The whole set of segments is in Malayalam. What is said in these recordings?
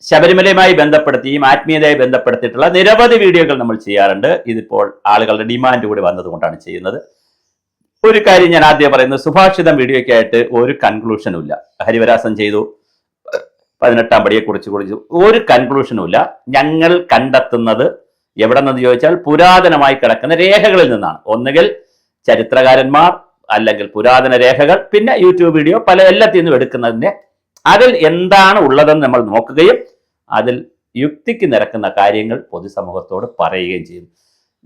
ശബരിമലയുമായി ബന്ധപ്പെടുത്തിയും ആത്മീയതയെ ബന്ധപ്പെടുത്തിയിട്ടുള്ള നിരവധി വീഡിയോകൾ നമ്മൾ ചെയ്യാറുണ്ട്. ഇതിപ്പോൾ ആളുകളുടെ ഡിമാൻഡ് കൂടി വന്നതുകൊണ്ടാണ് ചെയ്യുന്നത്. ഒരു കാര്യം ഞാൻ ആദ്യം പറയുന്നത്, സുഭാഷിതം വീഡിയോയ്ക്കായിട്ട് ഒരു കൺക്ലൂഷനും ഇല്ല. ഹരിവരാസൻ ചെയ്തു, 18-ാം പടിയെ കുറിച്ച് ഒരു കൺക്ലൂഷനും ഇല്ല. ഞങ്ങൾ കണ്ടെത്തുന്നത് എവിടെ നിന്ന് ചോദിച്ചാൽ പുരാതനമായി കിടക്കുന്ന രേഖകളിൽ നിന്നാണ്. ഒന്നുകിൽ ചരിത്രകാരന്മാർ, അല്ലെങ്കിൽ പുരാതന രേഖകൾ, പിന്നെ യൂട്യൂബ് വീഡിയോ, പല എല്ലാത്തിൽ നിന്നും എടുക്കുന്നതിന്റെ അതിൽ എന്താണ് ഉള്ളതെന്ന് നമ്മൾ നോക്കുകയും അതിൽ യുക്തിക്ക് നിരക്കുന്ന കാര്യങ്ങൾ പൊതുസമൂഹത്തോട് പറയുകയും ചെയ്യും.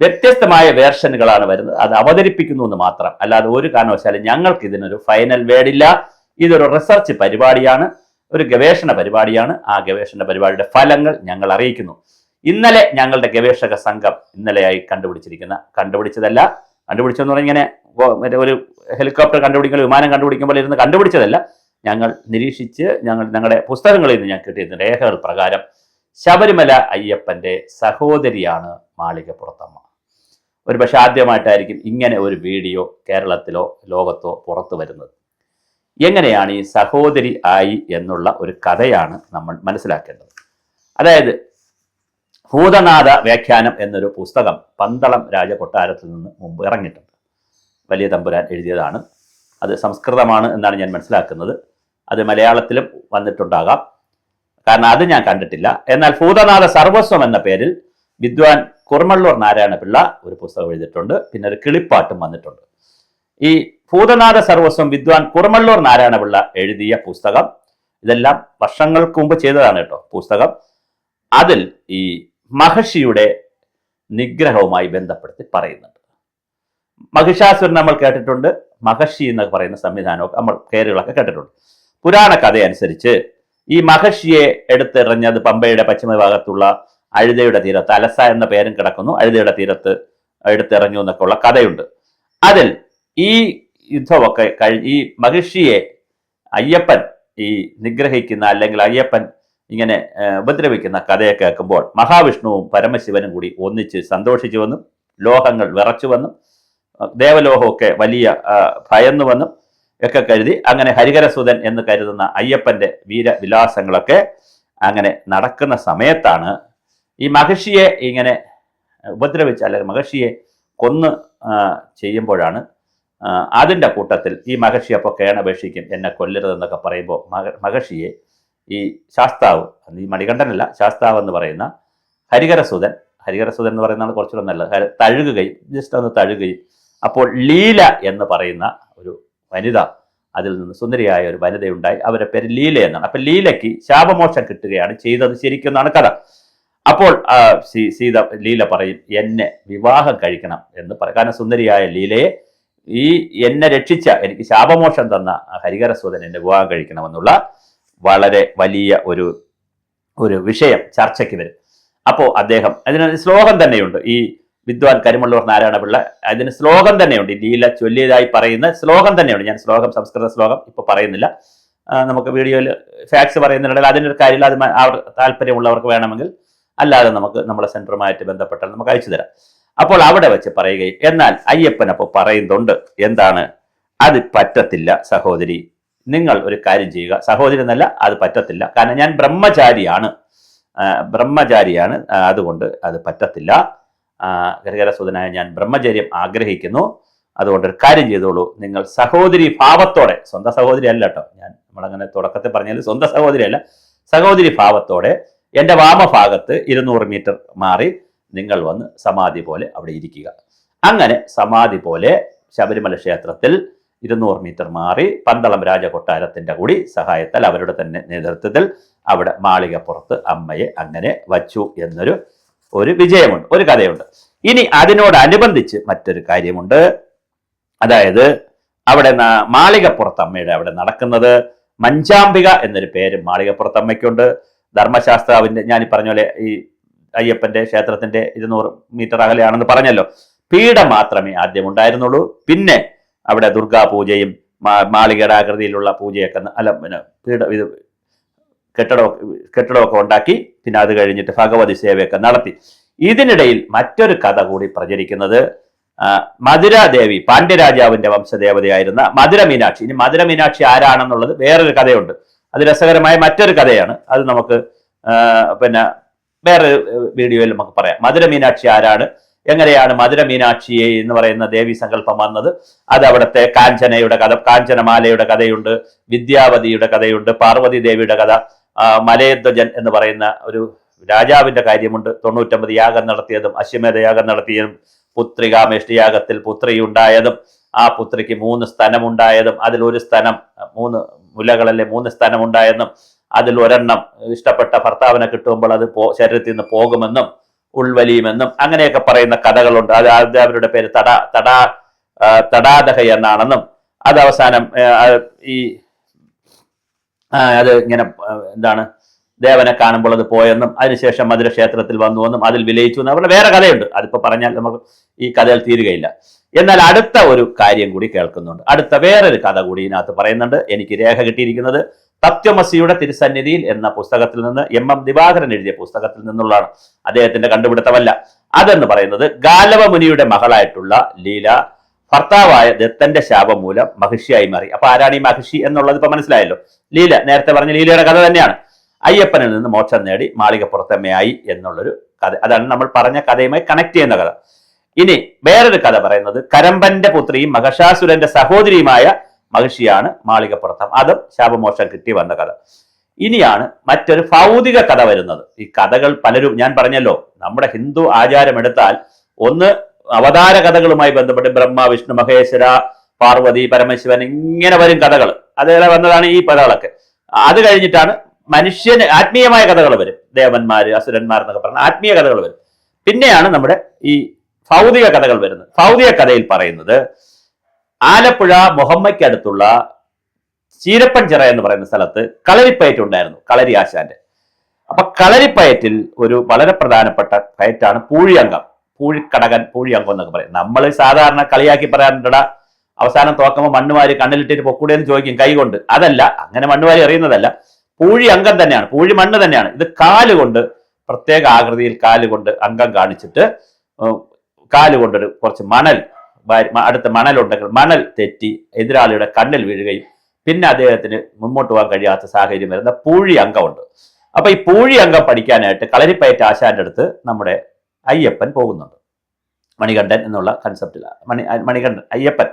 വ്യത്യസ്തമായ വേർഷനുകളാണ് വരുന്നത്, അത് അവതരിപ്പിക്കുന്നു എന്ന് മാത്രം. അല്ലാതെ ഒരു കാരണവശാലും ഞങ്ങൾക്ക് ഇതിനൊരു ഫൈനൽ വേർഡില്ല. ഇതൊരു റിസർച്ച് പരിപാടിയാണ്, ഒരു ഗവേഷണ പരിപാടിയാണ്. ആ ഗവേഷണ പരിപാടിയുടെ ഫലങ്ങൾ ഞങ്ങൾ അറിയിക്കുന്നു. ഇന്നലെ ഞങ്ങളുടെ ഗവേഷക സംഘം ഇന്നലെയായി കണ്ടുപിടിച്ചതെന്ന് പറഞ്ഞാൽ ഇങ്ങനെ ഒരു ഹെലികോപ്റ്റർ കണ്ടുപിടിക്കുമ്പോൾ, വിമാനം കണ്ടുപിടിക്കുമ്പോൾ ഇരുന്ന് കണ്ടുപിടിച്ചതല്ല. ഞങ്ങൾ നിരീക്ഷിച്ച് ഞങ്ങളുടെ പുസ്തകങ്ങളിൽ നിന്ന് ഞാൻ കിട്ടിയിരുന്ന രേഖകൾ പ്രകാരം ശബരിമല അയ്യപ്പന്റെ സഹോദരിയാണ് മാളികപ്പുറത്തമ്മ. ഒരു പക്ഷെ ആദ്യമായിട്ടായിരിക്കും ഇങ്ങനെ ഒരു വീഡിയോ കേരളത്തിലോ ലോകത്തോ പുറത്തു വരുന്നത്. എങ്ങനെയാണ് ഈ സഹോദരി ആയി എന്നുള്ള ഒരു കഥയാണ് നമ്മൾ മനസ്സിലാക്കേണ്ടത്. അതായത് ഭൂതനാഥ വ്യാഖ്യാനം എന്നൊരു പുസ്തകം പന്തളം രാജകൊട്ടാരത്തിൽ നിന്ന് മുമ്പ് ഇറങ്ങിയിട്ടുണ്ട്. വലിയ തമ്പുരാൻ എഴുതിയതാണ്. അത് സംസ്കൃതമാണ് എന്നാണ് ഞാൻ മനസ്സിലാക്കുന്നത്. അത് മലയാളത്തിലും വന്നിട്ടുണ്ടാകാം, കാരണം അത് ഞാൻ കണ്ടിട്ടില്ല. എന്നാൽ ഭൂതനാഥ സർവസ്വം എന്ന പേരിൽ വിദ്വാൻ കുർമള്ളൂർ നാരായണപിള്ള ഒരു പുസ്തകം എഴുതിയിട്ടുണ്ട്. പിന്നെ ഒരു കിളിപ്പാട്ടും വന്നിട്ടുണ്ട്. ഈ ഭൂതനാഥ സർവസ്വം വിദ്വാൻ കുർമള്ളൂർ നാരായണപിള്ള എഴുതിയ പുസ്തകം, ഇതെല്ലാം വർഷങ്ങൾക്ക് മുമ്പ് ചെയ്തതാണ് കേട്ടോ പുസ്തകം. അതിൽ ഈ മഹർഷിയുടെ നിഗ്രഹവുമായി ബന്ധപ്പെടുത്തി പറയുന്നുണ്ട്. മഹിഷാസുരൻ നമ്മൾ കേട്ടിട്ടുണ്ട്, മഹർഷി എന്നൊക്കെ പറയുന്ന സംവിധാനമൊക്കെ നമ്മൾ പേരുകളൊക്കെ കേട്ടിട്ടുണ്ട്. പുരാണ കഥ അനുസരിച്ച് ഈ മഹർഷിയെ എടുത്തെറിഞ്ഞത് പമ്പയുടെ പശ്ചിമ ഭാഗത്തുള്ള അഴുതയുടെ തീരത്ത്, അലസ എന്ന പേരും കിടക്കുന്നു, അഴുതയുടെ തീരത്ത് എടുത്തെറിഞ്ഞു എന്നൊക്കെ ഉള്ള കഥയുണ്ട്. അതിൽ ഈ യുദ്ധമൊക്കെ ഈ മഹർഷിയെ അയ്യപ്പൻ ഈ നിഗ്രഹിക്കുന്ന, അല്ലെങ്കിൽ അയ്യപ്പൻ ഇങ്ങനെ ഉപദ്രവിക്കുന്ന കഥയെ കേൾക്കുമ്പോൾ മഹാവിഷ്ണുവും പരമശിവനും കൂടി ഒന്നിച്ച് സന്തോഷിച്ചുവെന്നും ലോഹങ്ങൾ വിറച്ചുവെന്നും ദേവലോകമൊക്കെ വലിയ ഭയന്നുവെന്നും ഒക്കെ കരുതി അങ്ങനെ ഹരിഹരസുതൻ എന്ന് കരുതുന്ന അയ്യപ്പന്റെ വീരവിലാസങ്ങളൊക്കെ അങ്ങനെ നടക്കുന്ന സമയത്താണ് ഈ മഹർഷിയെ ഇങ്ങനെ ഉപദ്രവിച്ച, അല്ലെങ്കിൽ മഹർഷിയെ കൊന്ന് ചെയ്യുമ്പോഴാണ് അതിൻ്റെ കൂട്ടത്തിൽ ഈ മഹർഷി അപ്പോൾ കേണപേക്ഷിക്കും, എന്നെ കൊല്ലരുതെന്നൊക്കെ പറയുമ്പോൾ മഹർഷിയെ ഈ ശാസ്താവ്, ഈ മണികണ്ഠനല്ല, ശാസ്താവ് എന്ന് പറയുന്ന ഹരിഹരസുതൻ എന്ന് പറയുന്നതാണ് കുറച്ചുകൂടെ നല്ലത്, തഴുകുകയും, ജസ്റ്റ് ഒന്ന് തഴുകുകയും, അപ്പോൾ ലീല എന്ന് പറയുന്ന ഒരു വനിത, അതിൽ നിന്ന് സുന്ദരിയായ ഒരു വനിതയുണ്ടായി. അവരുടെ പേര് ലീല എന്നാണ്. അപ്പൊ ലീലയ്ക്ക് ശാപമോക്ഷം കിട്ടുകയാണ് ചെയ്തത് ശരിക്കുമെന്നാണ് കഥ. അപ്പോൾ ലീല പറയും, എന്നെ വിവാഹം കഴിക്കണം എന്ന് പറയും. കാരണം സുന്ദരിയായ ലീലയെ എന്നെ രക്ഷിച്ച, എനിക്ക് ശാപമോക്ഷം തന്ന ഹരിഹരസുതൻ എന്നെ വിവാഹം കഴിക്കണമെന്നുള്ള വളരെ വലിയ ഒരു വിഷയം ചർച്ചയ്ക്ക് വരും. അപ്പോൾ അദ്ദേഹം, അതിന് ശ്ലോകം തന്നെയുണ്ട്, ഈ വിദ്വാൻ കരിമള്ളൂർ നാരായണപിള്ള അതിന് ശ്ലോകം തന്നെയുണ്ട്, ലീല ചൊല്ലിയതായി പറയുന്ന ശ്ലോകം തന്നെയുണ്ട്. ഞാൻ സംസ്കൃത ശ്ലോകം ഇപ്പൊ പറയുന്നില്ല, നമുക്ക് വീഡിയോയിൽ ഫാക്സ് പറയുന്നുണ്ടെങ്കിൽ അതിനൊരു കാര്യമില്ല. അത് താല്പര്യമുള്ളവർക്ക് വേണമെങ്കിൽ, അല്ലാതെ നമുക്ക് നമ്മുടെ സെന്ററുമായിട്ട് ബന്ധപ്പെട്ടാൽ നമുക്ക് അയച്ചു തരാം. അപ്പോൾ അവിടെ വെച്ച് പറയുകയും, എന്നാൽ അയ്യപ്പൻ അപ്പോൾ പറയുന്നുണ്ട്, എന്താണ്, അത് പറ്റത്തില്ല സഹോദരി, നിങ്ങൾ ഒരു കാര്യം ചെയ്യുക. സഹോദരി എന്നല്ല, അത് പറ്റത്തില്ല, കാരണം ഞാൻ ബ്രഹ്മചാരിയാണ്, അതുകൊണ്ട് അത് പറ്റത്തില്ല. ഹരിഹരസുതനായ ഞാൻ ബ്രഹ്മചര്യം ആഗ്രഹിക്കുന്നു, അതുകൊണ്ട് ഒരു കാര്യം ചെയ്തോളൂ, നിങ്ങൾ സഹോദരി ഭാവത്തോടെ, സ്വന്തം സഹോദരി അല്ല കേട്ടോ, നമ്മളങ്ങനെ തുടക്കത്തിൽ പറഞ്ഞാൽ സ്വന്തം സഹോദരി അല്ല, സഹോദരി ഭാവത്തോടെ എൻ്റെ വാമഭാഗത്ത് 200 മീറ്റർ മാറി നിങ്ങൾ വന്ന് സമാധി പോലെ അവിടെ ഇരിക്കുക. അങ്ങനെ സമാധി പോലെ ശബരിമല ക്ഷേത്രത്തിൽ 200 മീറ്റർ മാറി പന്തളം രാജകൊട്ടാരത്തിന്റെ കൂടി സഹായത്താൽ, അവരുടെ തന്നെ നേതൃത്വത്തിൽ അവിടെ മാളികപ്പുറത്ത് അമ്മയെ അങ്ങനെ വച്ചു എന്നൊരു വിജയമുണ്ട്, ഒരു കഥയുണ്ട്. ഇനി അതിനോടനുബന്ധിച്ച് മറ്റൊരു കാര്യമുണ്ട്. അതായത് അവിടെ മാളികപ്പുറത്തമ്മയുടെ അവിടെ നടക്കുന്നത് മഞ്ചാംബിക എന്നൊരു പേര് മാളികപ്പുറത്തമ്മയ്ക്കുണ്ട്. ധർമ്മശാസ്ത്രാവിന്റെ, ഞാൻ ഈ പറഞ്ഞ പോലെ ഈ അയ്യപ്പന്റെ ക്ഷേത്രത്തിന്റെ 200 മീറ്റർ അകലെയാണെന്ന് പറഞ്ഞല്ലോ, പീഠം മാത്രമേ ആദ്യം ഉണ്ടായിരുന്നുള്ളൂ. പിന്നെ അവിടെ ദുർഗാ പൂജയും മാളികയുടെ ആകൃതിയിലുള്ള പൂജയൊക്കെ, ഇത് കെട്ടിടമൊക്കെ ഉണ്ടാക്കി, പിന്നെ അത് കഴിഞ്ഞിട്ട് ഭഗവതി സേവയൊക്കെ നടത്തി. ഇതിനിടയിൽ മറ്റൊരു കഥ കൂടി പ്രചരിക്കുന്നത്, മധുരാദേവി, പാണ്ഡ്യരാജാവിന്റെ വംശദേവതയായിരുന്ന മധുര മീനാക്ഷി. ഇനി മധുര മീനാക്ഷി ആരാണെന്നുള്ളത് വേറൊരു കഥയുണ്ട്, അത് രസകരമായ മറ്റൊരു കഥയാണ്. അത് നമുക്ക് പിന്നെ വേറെ വീഡിയോയിൽ നമുക്ക് പറയാം. മധുര മീനാക്ഷി ആരാണ്, എങ്ങനെയാണ് മധുര മീനാക്ഷി എന്ന് പറയുന്ന ദേവി സങ്കല്പം വന്നത്, അത് അവിടുത്തെ കാഞ്ചനയുടെ കഥ, കാഞ്ചനമാലയുടെ കഥയുണ്ട്, വിദ്യാവതിയുടെ കഥയുണ്ട്, പാർവതി ദേവിയുടെ കഥ, മലയധ്വജൻ എന്ന് പറയുന്ന ഒരു രാജാവിന്റെ കാര്യമുണ്ട്. 99 യാഗം നടത്തിയതും അശ്വമേധ യാഗം നടത്തിയതും പുത്രികാമേഷ്ടി യാഗത്തിൽ പുത്രി ഉണ്ടായതും ആ പുത്രിക്ക് 3 സ്തനമുണ്ടായതും അതിൽ ഒരു സ്തനം 3 മുലകളല്ലേ 3 സ്തനമുണ്ടായെന്നും അതിൽ ഒരെണ്ണം ഇഷ്ടപ്പെട്ട ഭർത്താവിനെ കിട്ടുമ്പോൾ അത് ശരീരത്തിൽ നിന്ന് പോകുമെന്നും ഉൾവലിയുമെന്നും അങ്ങനെയൊക്കെ പറയുന്ന കഥകളുണ്ട്. അത് അവരുടെ പേര് തടാദഹ എന്നാണെന്നും അത് അവസാനം ഈ അത് ഇങ്ങനെ എന്താണ് ദേവനെ കാണുമ്പോൾ അത് പോയെന്നും അതിനുശേഷം മധുര ക്ഷേത്രത്തിൽ വന്നുവെന്നും അതിൽ വിലയിച്ചു എന്നും അവരുടെ വേറെ കഥയുണ്ട്. അതിപ്പോ പറഞ്ഞാൽ നമുക്ക് ഈ കഥകൾ തീരുകയില്ല. എന്നാൽ അടുത്ത ഒരു കാര്യം കൂടി കേൾക്കുന്നുണ്ട്. അടുത്ത വേറൊരു കഥ കൂടി ഇതിനകത്ത് പറയുന്നുണ്ട്. എനിക്ക് രേഖ കിട്ടിയിരിക്കുന്നത് തത്വമസിയുടെ തിരുസന്നിധിയിൽ എന്ന പുസ്തകത്തിൽ നിന്ന്, എം ദിവാകരൻ എഴുതിയ പുസ്തകത്തിൽ നിന്നുള്ളതാണ്. അദ്ദേഹത്തിന്റെ കണ്ടുപിടുത്തമല്ല. അതെന്ന് പറയുന്നത് ഗാലവ മുനിയുടെ മകളായിട്ടുള്ള ലീല ഭർത്താവായ ദത്തന്റെ ശാപം മൂലം മഹിഷിയായി മാറി. അപ്പൊ ആരാണ് ഈ മഹിഷി എന്നുള്ളത് ഇപ്പൊ മനസ്സിലായല്ലോ. ലീല, നേരത്തെ പറഞ്ഞ ലീലയുടെ കഥ തന്നെയാണ്. അയ്യപ്പനിൽ നിന്ന് മോക്ഷം നേടി മാളികപ്പുറത്തമ്മയായി എന്നുള്ളൊരു കഥ. അതാണ് നമ്മൾ പറഞ്ഞ കഥയുമായി കണക്ട് ചെയ്യുന്ന കഥ. ഇനി വേറൊരു കഥ പറയുന്നത് കരമ്പന്റെ പുത്രിയും മഹിഷാസുരന്റെ സഹോദരിയുമായ മഹിഷിയാണ് മാളികപ്പുറത്തം. അതും ശാപമോക്ഷം കിട്ടി വന്ന കഥ. ഇനിയാണ് മറ്റൊരു ഭൗതിക കഥ വരുന്നത്. ഈ കഥകൾ പലരും, ഞാൻ പറഞ്ഞല്ലോ, നമ്മുടെ ഹിന്ദു ആചാരം എടുത്താൽ ഒന്ന് അവതാര കഥകളുമായി ബന്ധപ്പെട്ട് ബ്രഹ്മ വിഷ്ണു മഹേശ്വര പാർവതി പരമശിവൻ ഇങ്ങനെ വരും കഥകൾ. അതേപോലെ വന്നതാണ് ഈ കഥകളൊക്കെ. അത് കഴിഞ്ഞിട്ടാണ് മനുഷ്യന് ആത്മീയമായ കഥകൾ വരും. ദേവന്മാര് അസുരന്മാർ എന്നൊക്കെ പറഞ്ഞ ആത്മീയ കഥകൾ വരും. പിന്നെയാണ് നമ്മുടെ ഈ ഭൗതിക കഥകൾ വരുന്നത്. ഭൗതിക കഥയിൽ പറയുന്നത് ആലപ്പുഴ മുഹമ്മയ്ക്കടുത്തുള്ള ചീരപ്പൻചിറ എന്ന് പറയുന്ന സ്ഥലത്ത് കളരിപ്പയറ്റ് ഉണ്ടായിരുന്നു, കളരി ആശാന്റെ. അപ്പൊ കളരിപ്പയറ്റിൽ ഒരു വളരെ പ്രധാനപ്പെട്ട പയറ്റാണ് പൂഴിയങ്കം, പൂഴിക്കടകൻ, പൂഴിയങ്കം എന്നൊക്കെ പറയും. നമ്മൾ സാധാരണ കളിയാക്കി പറയാറുണ്ടടാ അവസാനം തോക്കുമ്പോൾ മണ്ണുമാരി കണ്ണിലിട്ടിട്ട് പൊക്കൂടെന്ന് ചോദിക്കും കൈകൊണ്ട്. അതല്ല, അങ്ങനെ മണ്ണുമാരി എറിയുന്നതല്ല. പൂഴി അംഗം തന്നെയാണ്, പൂഴി മണ്ണ് തന്നെയാണ്. ഇത് കാലുകൊണ്ട് പ്രത്യേക ആകൃതിയിൽ കാലുകൊണ്ട് അംഗം കാണിച്ചിട്ട് കാലുകൊണ്ടൊരു കുറച്ച് മണൽ, അടുത്ത മണലുണ്ടെങ്കിൽ മണൽ തെറ്റി എതിരാളിയുടെ കണ്ണിൽ വീഴുകയും പിന്നെ അദ്ദേഹത്തിന് മുന്നോട്ട് പോകാൻ കഴിയാത്ത സാഹചര്യം വരുന്ന പൂഴി അംഗമുണ്ട്. അപ്പൊ ഈ പൂഴി അംഗം പഠിക്കാനായിട്ട് കളരിപ്പയറ്റ് ആശാന്റെ അടുത്ത് നമ്മുടെ അയ്യപ്പൻ പോകുന്നുണ്ട്. മണികണ്ഠൻ എന്നുള്ള കൺസെപ്റ്റിലാണ് മണികണ്ഠൻ അയ്യപ്പൻ,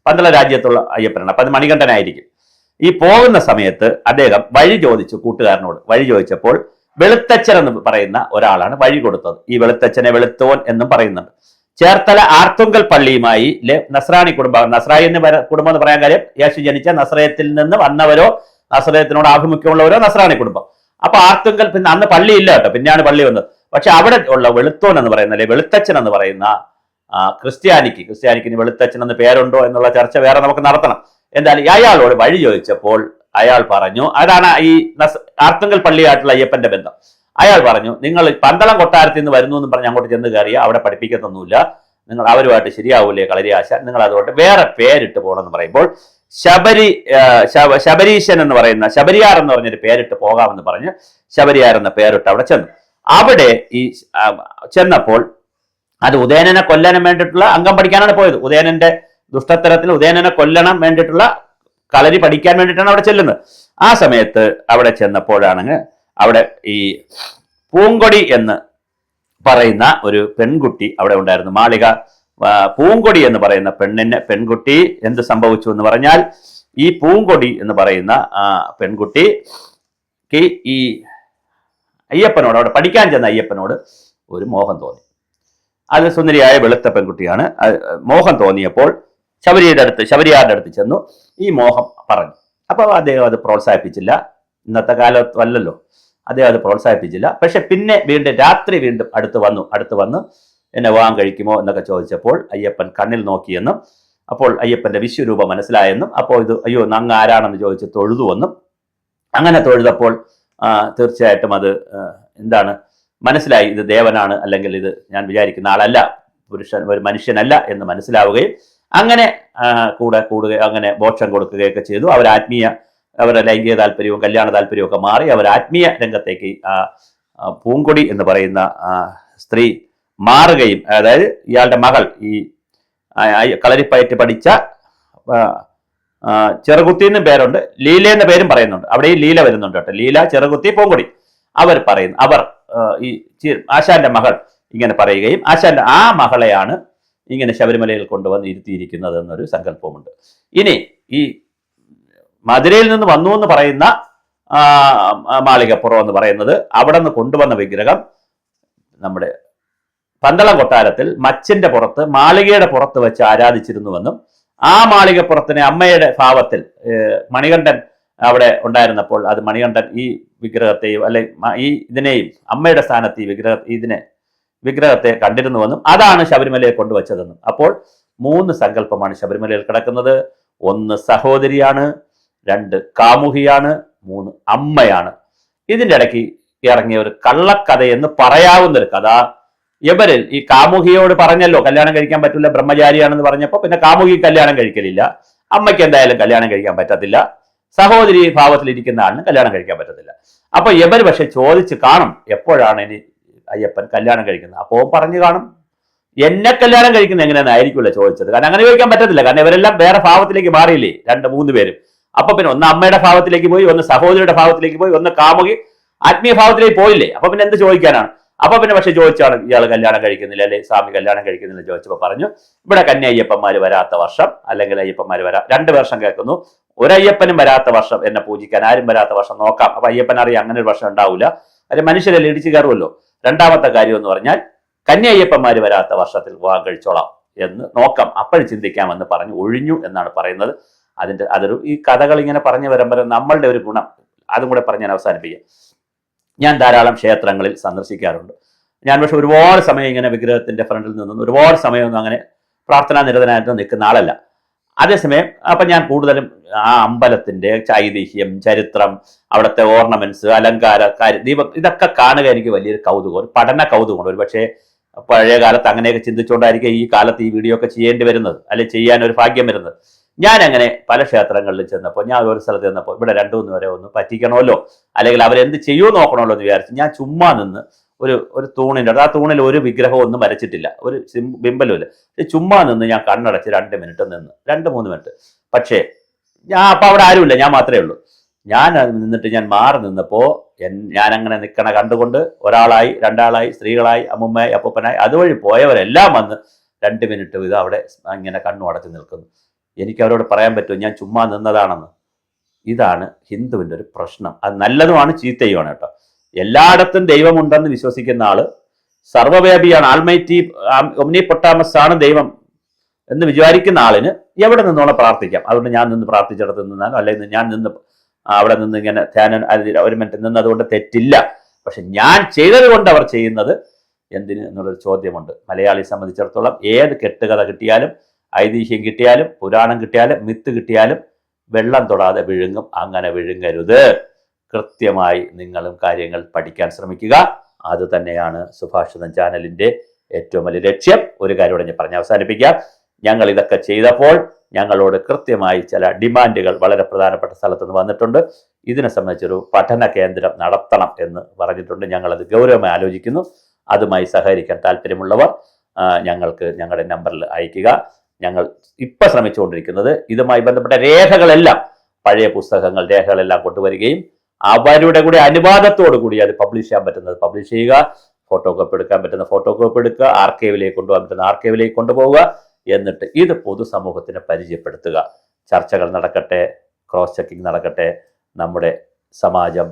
പന്തള രാജ്യത്തുള്ള അയ്യപ്പനാണ്. അപ്പൊ അത് മണികണ്ഠനായിരിക്കും. ഈ പോകുന്ന സമയത്ത് അദ്ദേഹം വഴി ചോദിച്ചു, കൂട്ടുകാരനോട് വഴി ചോദിച്ചപ്പോൾ വെളുത്തച്ഛൻ എന്ന് പറയുന്ന ഒരാളാണ് വഴി കൊടുത്തത്. ഈ വെളുത്തച്ഛനെ വെളുത്തോൻ എന്നും പറയുന്നുണ്ട്. ചേർത്തല ആർത്തുങ്കൽ പള്ളിയുമായി നസ്രാണി കുടുംബം, നസ്രായി കുടുംബം എന്ന് പറയാൻ കാര്യം യേശു ജനിച്ച നസ്രയത്തിൽ നിന്ന് വന്നവരോ നസ്രയത്തിനോട് ആഭിമുഖ്യമുള്ളവരോ നസ്രാണി കുടുംബം. അപ്പൊ ആർത്തുങ്കൽ, പിന്നെ അന്ന് പള്ളി ഇല്ല കേട്ടോ, പിന്നെയാണ് പള്ളി വന്നത്. പക്ഷെ അവിടെ ഉള്ള വെളുത്തോൻ എന്ന് പറയുന്ന, അല്ലെ വെളുത്തച്ഛൻ എന്ന് പറയുന്ന ക്രിസ്ത്യാനിക്ക് വെളുത്തച്ഛൻ എന്ന് പേരുണ്ടോ എന്നുള്ള ചർച്ച വേറെ നമുക്ക് നടത്തണം. എന്തായാലും അയാളോട് വഴി ചോദിച്ചപ്പോൾ അയാൾ പറഞ്ഞു, അതാണ് ഈ ആർത്തുങ്കൽ പള്ളിയായിട്ടുള്ള അയ്യപ്പന്റെ ബന്ധം. അയാൾ പറഞ്ഞു, നിങ്ങൾ പന്തളം കൊട്ടാരത്തിൽ നിന്ന് വരുന്നു എന്ന് പറഞ്ഞ് അങ്ങോട്ട് ചെന്ന് കയറിയ അവിടെ പഠിപ്പിക്കത്തൊന്നുമില്ല, നിങ്ങൾ അവരുമായിട്ട് ശരിയാവൂലേ കളരി ആശാൻ, നിങ്ങൾ അതുകൊണ്ട് വേറെ പേരിട്ട് പോകണമെന്ന് പറയുമ്പോൾ ശബരീശൻ എന്ന് പറയുന്ന, ശബരിയാർ എന്ന് പറഞ്ഞൊരു പേരിട്ട് പോകാമെന്ന് പറഞ്ഞ് ശബരിയാർ എന്ന പേരിട്ട് അവിടെ ചെന്നു. അവിടെ ഈ ചെന്നപ്പോൾ അത് ഉദയനനെ കൊല്ലാനും വേണ്ടിയിട്ടുള്ള അംഗം പഠിക്കാനാണ് പോയത്. ഉദയനന്റെ ദുഷ്ടത്തരത്തിൽ ഉദയനനെ കൊല്ലണം വേണ്ടിയിട്ടുള്ള കളരി പഠിക്കാൻ വേണ്ടിയിട്ടാണ് അവിടെ ചെല്ലുന്നത്. ആ സമയത്ത് അവിടെ ചെന്നപ്പോഴാണ് അവിടെ ഈ പൂങ്കൊടി എന്ന് പറയുന്ന ഒരു പെൺകുട്ടി അവിടെ ഉണ്ടായിരുന്നു. മാളിക പൂങ്കൊടി എന്ന് പറയുന്ന പെൺകുട്ടി എന്ത് സംഭവിച്ചു എന്ന് പറഞ്ഞാൽ, ഈ പൂങ്കൊടി എന്ന് പറയുന്ന പെൺകുട്ടിക്ക് ഈ അയ്യപ്പനോട്, അവിടെ പഠിക്കാൻ ചെന്ന അയ്യപ്പനോട് ഒരു മോഹം തോന്നി. അത് സുന്ദരിയായ വെളുത്ത പെൺകുട്ടിയാണ്. മോഹം തോന്നിയപ്പോൾ ശബരിയാരുടെ അടുത്ത് ചെന്നു ഈ മോഹം പറഞ്ഞു. അപ്പോൾ അദ്ദേഹം അത് പ്രോത്സാഹിപ്പിച്ചില്ല. ഇന്നത്തെ കാലത്തല്ലല്ലോ, അദ്ദേഹം അത് പ്രോത്സാഹിപ്പിച്ചില്ല. പക്ഷെ പിന്നെ രാത്രി വീണ്ടും അടുത്ത് വന്ന് എന്നെ വിവാഹം കഴിക്കുമോ എന്നൊക്കെ ചോദിച്ചപ്പോൾ അയ്യപ്പൻ കണ്ണിൽ നോക്കിയെന്നും അപ്പോൾ അയ്യപ്പന്റെ വിശ്വരൂപം മനസ്സിലായെന്നും അപ്പോൾ ഇത് അയ്യോ അങ്ങ് ആരാണെന്ന് ചോദിച്ച് തൊഴുതുവെന്നും, അങ്ങനെ തൊഴുതപ്പോൾ തീർച്ചയായിട്ടും അത് എന്താണ് മനസ്സിലായി, ഇത് ദേവനാണ്, അല്ലെങ്കിൽ ഇത് ഞാൻ വിചാരിക്കുന്ന ആളല്ല, ഒരു മനുഷ്യനല്ല എന്ന് മനസ്സിലാവുകയും അങ്ങനെ കൂടുക അങ്ങനെ മോക്ഷം കൊടുക്കുകയൊക്കെ ചെയ്തു. അവരുടെ ലൈംഗിക താല്പര്യവും കല്യാണ താല്പര്യവും ഒക്കെ മാറി അവർ ആത്മീയ രംഗത്തേക്ക് പൂങ്കൊടി എന്ന് പറയുന്ന സ്ത്രീ മാറുകയും, അതായത് ഇയാളുടെ മകൾ ഈ കളരിപ്പയറ്റ് പഠിച്ച ചെറുകുത്തി എന്നും പേരുണ്ട്, ലീല എന്ന പേരും പറയുന്നുണ്ട്. അവിടെ ഈ ലീല വരുന്നുണ്ട് കേട്ടോ, ലീല, ചെറുകുത്തി, പൂങ്കൊടി. അവർ ഈ ആശാന്റെ മകൾ ഇങ്ങനെ പറയുകയും ആശാന്റെ ആ മകളെയാണ് ഇങ്ങനെ ശബരിമലയിൽ കൊണ്ടുവന്ന് ഇരുത്തിയിരിക്കുന്നത് എന്നൊരു സങ്കല്പമുണ്ട്. ഇനി ഈ മധുരയിൽ നിന്ന് വന്നു എന്ന് പറയുന്ന മാളികപ്പുറം എന്ന് പറയുന്നത് അവിടെ നിന്ന് കൊണ്ടുവന്ന വിഗ്രഹം നമ്മുടെ പന്തളം കൊട്ടാരത്തിൽ മച്ചിന്റെ പുറത്ത് മാളികയുടെ പുറത്ത് വെച്ച് ആരാധിച്ചിരുന്നുവെന്നും ആ മാളികപ്പുറത്തിനെ അമ്മയുടെ ഭാവത്തിൽ മണികണ്ഠൻ അവിടെ ഉണ്ടായിരുന്നപ്പോൾ അത് മണികണ്ഠൻ ഈ വിഗ്രഹത്തെയും ഈ ഇതിനെയും അമ്മയുടെ സ്ഥാനത്ത് ഈ വിഗ്രഹത്തെ കണ്ടിരുന്നുവെന്നും അതാണ് ശബരിമലയെ കൊണ്ടുവച്ചതെന്നും. അപ്പോൾ 3 സങ്കല്പമാണ് ശബരിമലയിൽ കിടക്കുന്നത്. 1 സഹോദരിയാണ്, 2 കാമുകിയാണ്, 3 അമ്മയാണ്. ഇതിൻ്റെ ഇടയ്ക്ക് ഇറങ്ങിയ ഒരു കള്ളക്കഥ എന്ന് പറയാവുന്ന ഒരു കഥ. ഇവരിൽ ഈ കാമുകിയോട് പറഞ്ഞല്ലോ കല്യാണം കഴിക്കാൻ പറ്റില്ല, ബ്രഹ്മചാരിയാണെന്ന് പറഞ്ഞപ്പോൾ പിന്നെ കാമുകി കല്യാണം കഴിക്കലില്ല, അമ്മയ്ക്ക് എന്തായാലും കല്യാണം കഴിക്കാൻ പറ്റത്തില്ല, സഹോദരി ഭാവത്തിലിരിക്കുന്ന ആളിന് കല്യാണം കഴിക്കാൻ പറ്റത്തില്ല. അപ്പൊ ഇവർ പക്ഷെ ചോദിച്ച് കാണും എപ്പോഴാണ് ഇനി അയ്യപ്പൻ കല്യാണം കഴിക്കുന്നത്. അപ്പോൾ പറഞ്ഞു കാണും എന്നെ കല്യാണം കഴിക്കുന്നത് എങ്ങനെയാണെന്ന് ആയിരിക്കുമല്ലോ ചോദിച്ചത്. കാരണം അങ്ങനെ ചോദിക്കാൻ പറ്റത്തില്ല, കാരണം ഇവരെല്ലാം വേറെ ഭാവത്തിലേക്ക് മാറിയില്ലേ 2-3 പേരും. അപ്പൊ പിന്നെ ഒന്ന് അമ്മയുടെ ഭാവത്തിലേക്ക് പോയി, ഒന്ന് സഹോദരിയുടെ ഭാവത്തിലേക്ക് പോയി, ഒന്ന് കാമുകി ആത്മീയ ഭാവത്തിലേക്ക് പോയില്ലേ. അപ്പൊ പിന്നെ എന്ത് ചോദിക്കാനാണ്? അപ്പൊ പിന്നെ പക്ഷെ ചോദിച്ചാണ് ഇയാൾ കല്യാണം കഴിക്കുന്നില്ല അല്ലെ സ്വാമി കല്യാണം കഴിക്കുന്നില്ല ചോദിച്ചപ്പോൾ പറഞ്ഞു ഇവിടെ കന്യ അയ്യപ്പന്മാര് വരാത്ത വർഷം, അല്ലെങ്കിൽ അയ്യപ്പന്മാര് 2 വർഷം കേൾക്കുന്നു, ഒരയ്യപ്പനും വരാത്ത വർഷം എന്നെ പൂജിക്കാൻ ആരും വരാത്ത വർഷം നോക്കാം. അപ്പൊ അയ്യപ്പൻ അറിയാം അങ്ങനെ ഒരു വർഷം ഉണ്ടാവില്ല, അത് മനുഷ്യരെല്ലാം ഇടിച്ചു കയറുമല്ലോ. രണ്ടാമത്തെ കാര്യം എന്ന് പറഞ്ഞാൽ കന്യ അയ്യപ്പന്മാര് വരാത്ത വർഷത്തിൽ വിവാഹം കഴിച്ചോളാം എന്ന് നോക്കാം, അപ്പോഴും ചിന്തിക്കാമെന്ന് പറഞ്ഞ് ഒഴിഞ്ഞു എന്നാണ് പറയുന്നത്. അതൊരു ഈ കഥകൾ ഇങ്ങനെ പറഞ്ഞു വരുമ്പോൾ നമ്മളുടെ ഒരു ഗുണം അതും കൂടെ പറഞ്ഞ് ഞാൻ അവസാനിപ്പിക്കാം. ഞാൻ ധാരാളം ക്ഷേത്രങ്ങളിൽ സന്ദർശിക്കാറുണ്ട്. ഞാൻ പക്ഷെ ഒരുപാട് സമയം ഇങ്ങനെ വിഗ്രഹത്തിന്റെ ഫ്രണ്ടിൽ നിന്നും ഒരുപാട് സമയമൊന്നും അങ്ങനെ പ്രാർത്ഥനാ നിരതനായിട്ട് നിൽക്കുന്ന ആളല്ല. അതേസമയം അപ്പം ഞാൻ കൂടുതലും ആ അമ്പലത്തിന്റെ ഐതിഹ്യം, ചരിത്രം, അവിടുത്തെ ഓർണമെന്റ്സ്, അലങ്കാര ദീപം ഇതൊക്കെ കാണുക എനിക്ക് വലിയൊരു കൗതുകം, ഒരു പഠന കൗതുകമുണ്ട്. ഒരു പക്ഷേ പഴയ കാലത്ത് അങ്ങനെയൊക്കെ ചിന്തിച്ചുകൊണ്ടായിരിക്കും ഈ കാലത്ത് ഈ വീഡിയോ ഒക്കെ ചെയ്യേണ്ടി വരുന്നത്, അല്ലെങ്കിൽ ചെയ്യാൻ ഒരു ഭാഗ്യം വരുന്നത്. ഞാൻ അങ്ങനെ പല ക്ഷേത്രങ്ങളിൽ ചെന്നപ്പോൾ, ഞാൻ ഒരു സ്ഥലത്ത് ചെന്നപ്പോൾ ഇവിടെ 2-3 വരെ ഒന്ന് പറ്റിക്കണമല്ലോ, അല്ലെങ്കിൽ അവരെന്ത് ചെയ്യുമോ നോക്കണമല്ലോ എന്ന് വിചാരിച്ചു ഞാൻ ചുമ്മാ നിന്ന് ഒരു തൂണിൻ്റെ ആ തൂണിൽ ഒരു വിഗ്രഹം ഒന്നും വരച്ചിട്ടില്ല, ഒരു ബിംബലുമില്ല. ചുമ്മാ നിന്ന് ഞാൻ കണ്ണടച്ച് 2 മിനിറ്റ് നിന്ന് 2-3 മിനിറ്റ്. പക്ഷേ അപ്പം അവിടെ ആരുമില്ല, ഞാൻ മാത്രമേ ഉള്ളൂ. ഞാൻ നിന്നിട്ട് ഞാൻ മാറി നിന്നപ്പോൾ ഞാൻ അങ്ങനെ നിൽക്കണ കണ്ടുകൊണ്ട് ഒരാളായി, 2 ആളായി, സ്ത്രീകളായി, അമ്മുമ്മയായി, അപ്പൂപ്പനായി, അതുവഴി പോയവരെല്ലാം വന്ന് 2 മിനിറ്റ് ഇത് അവിടെ ഇങ്ങനെ കണ്ണു അടച്ച് നിൽക്കുന്നു. എനിക്ക് അവരോട് പറയാൻ പറ്റുമോ ഞാൻ ചുമ്മാ നിന്നതാണെന്ന്? ഇതാണ് ഹിന്ദുവിൻ്റെ ഒരു പ്രശ്നം. അത് നല്ലതുമാണ് ചീത്തയുമാണ് കേട്ടോ. എല്ലായിടത്തും ദൈവമുണ്ടെന്ന് വിശ്വസിക്കുന്ന ആള്, സർവ്വവ്യാപിയാണ്, ആൽമൈറ്റി ഒമ്നിപൊട്ടാമസ് ആണ് ദൈവം എന്ന് വിചാരിക്കുന്ന ആളിന് എവിടെ നിന്നോളം പ്രാർത്ഥിക്കാം. അതുകൊണ്ട് ഞാൻ നിന്ന് പ്രാർത്ഥിച്ചിടത്ത് നിന്നാലും, അല്ലെങ്കിൽ ഞാൻ നിന്ന് അവിടെ നിന്ന് ഇങ്ങനെ ധ്യാനം 1 മിനിറ്റ് നിന്നതുകൊണ്ട് തെറ്റില്ല. പക്ഷെ ഞാൻ ചെയ്തത് കൊണ്ട് അവർ ചെയ്യുന്നത് എന്തിന് എന്നുള്ളൊരു ചോദ്യമുണ്ട്. മലയാളിയെ സംബന്ധിച്ചിടത്തോളം ഏത് കെട്ടുകഥ കിട്ടിയാലും, ഐതിഹ്യം കിട്ടിയാലും, പുരാണം കിട്ടിയാലും, മിത്ത് കിട്ടിയാലും വെള്ളം തൊടാതെ വിഴുങ്ങും. അങ്ങനെ വിഴുങ്ങരുത്. കൃത്യമായി നിങ്ങളും കാര്യങ്ങൾ പഠിക്കാൻ ശ്രമിക്കുക. അത് തന്നെയാണ് സുഭാഷിതം ചാനലിന്റെ ഏറ്റവും വലിയ ലക്ഷ്യം. ഒരു കാര്യം കൂടെ ഞാൻ പറഞ്ഞ് അവസാനിപ്പിക്കാം. ഞങ്ങൾ ഇതൊക്കെ ചെയ്തപ്പോൾ ഞങ്ങളോട് കൃത്യമായി ചില ഡിമാൻഡുകൾ വളരെ പ്രധാനപ്പെട്ട സ്ഥലത്തുനിന്ന് വന്നിട്ടുണ്ട്. ഇതിനെ സംബന്ധിച്ചൊരു പഠന കേന്ദ്രം നടത്തണം എന്ന് പറഞ്ഞിട്ടുണ്ട്. ഞങ്ങളത് ഗൗരവമായി ആലോചിക്കുന്നു. അതുമായി സഹകരിക്കാൻ താല്പര്യമുള്ളവർ ഞങ്ങൾക്ക് ഞങ്ങളുടെ നമ്പറിൽ അയയ്ക്കുക. ഞങ്ങൾ ഇപ്പം ശ്രമിച്ചുകൊണ്ടിരിക്കുന്നത് ഇതുമായി ബന്ധപ്പെട്ട രേഖകളെല്ലാം, പഴയ പുസ്തകങ്ങൾ, രേഖകളെല്ലാം കൊണ്ടുവരികയും അവരുടെ കൂടെ അനുവാദത്തോടു കൂടി അത് പബ്ലിഷ് ചെയ്യാൻ പറ്റുന്നത് പബ്ലിഷ് ചെയ്യുക, ഫോട്ടോ കോപ്പി എടുക്കാൻ പറ്റുന്ന ഫോട്ടോ കോപ്പി എടുക്കുക, ആർക്കൈവിലേക്ക് കൊണ്ടുപോകാൻ പറ്റുന്ന ആർക്കൈവിലേക്ക് കൊണ്ടുപോവുക. എന്നിട്ട് ഇത് പൊതുസമൂഹത്തിന് പരിചയപ്പെടുത്തുക. ചർച്ചകൾ നടക്കട്ടെ, ക്രോസ് ചെക്കിംഗ് നടക്കട്ടെ. നമ്മുടെ സമാജം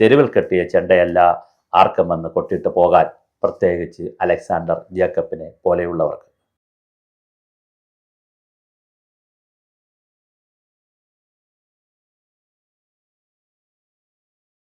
തെരുവിൽ കെട്ടിയ ചെണ്ടയല്ല ആർക്കും വന്ന് കൊട്ടിട്ട് പോകാൻ, പ്രത്യേകിച്ച് അലക്സാണ്ടർ ജേക്കബിനെ പോലെയുള്ളവർക്ക്.